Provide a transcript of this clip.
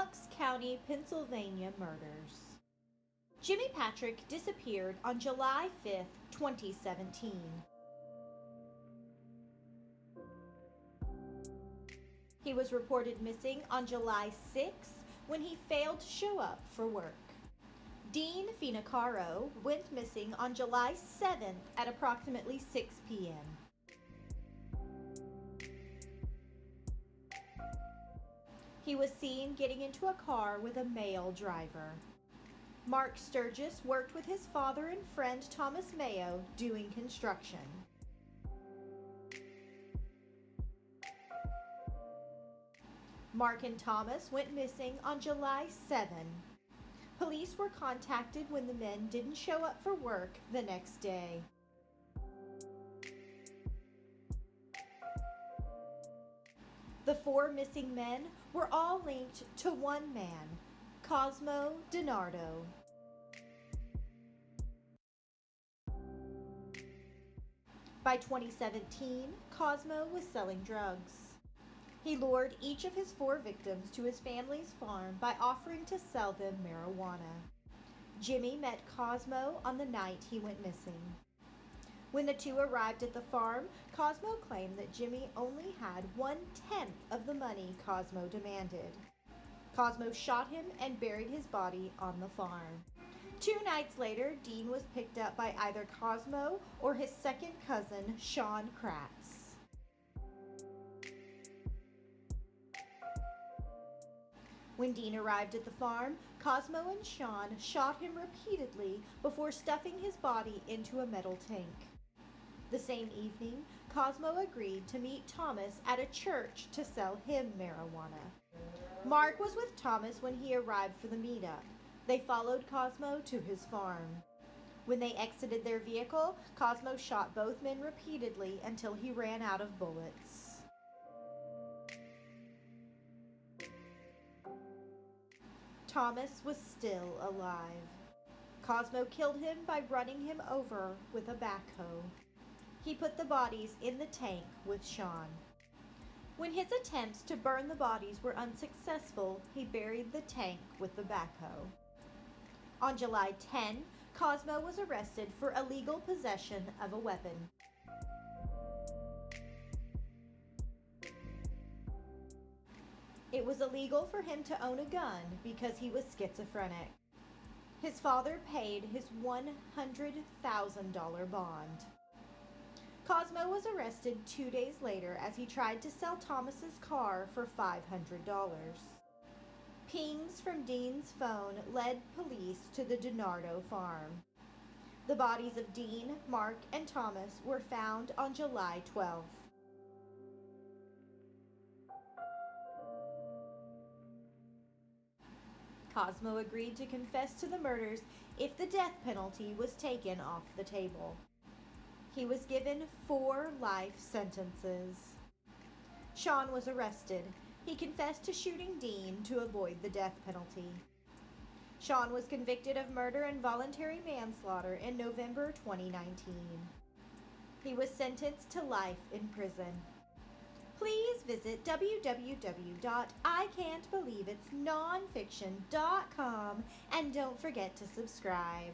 Bucks County, Pennsylvania murders. Jimmy Patrick disappeared on July 5, 2017. He was reported missing on July 6 when he failed to show up for work. Dean Finocchiaro went missing on July 7th at approximately 6 p.m. He was seen getting into a car with a male driver. Mark Sturgis worked with his father and friend Thomas Mayo doing construction. Mark and Thomas went missing on July 7. Police were contacted when the men didn't show up for work the next day. The 4 missing men were all linked to one man, Cosmo DiNardo. By 2017, Cosmo was selling drugs. He lured each of his 4 victims to his family's farm by offering to sell them marijuana. Jimmy met Cosmo on the night he went missing. When the two arrived at the farm, Cosmo claimed that Jimmy only had 1/10 of the money Cosmo demanded. Cosmo shot him and buried his body on the farm. 2 nights later, Dean was picked up by either Cosmo or his second cousin, Sean Kratz. When Dean arrived at the farm, Cosmo and Sean shot him repeatedly before stuffing his body into a metal tank. The same evening, Cosmo agreed to meet Thomas at a church to sell him marijuana. Mark was with Thomas when he arrived for the meetup. They followed Cosmo to his farm. When they exited their vehicle, Cosmo shot both men repeatedly until he ran out of bullets. Thomas was still alive. Cosmo killed him by running him over with a backhoe. He put the bodies in the tank with Sean. When his attempts to burn the bodies were unsuccessful, he buried the tank with the backhoe. On July 10, Cosmo was arrested for illegal possession of a weapon. It was illegal for him to own a gun because he was schizophrenic. His father paid his $100,000 bond. Cosmo was arrested 2 days later as he tried to sell Thomas's car for $500. Pings from Dean's phone led police to the DiNardo farm. The bodies of Dean, Mark, and Thomas were found on July 12th. Cosmo agreed to confess to the murders if the death penalty was taken off the table. He was given 4 life sentences. Sean was arrested. He confessed to shooting Dean to avoid the death penalty. Sean was convicted of murder and voluntary manslaughter in November 2019. He was sentenced to life in prison. Please visit www.ican'tbelieveitsnonfiction.com and don't forget to subscribe.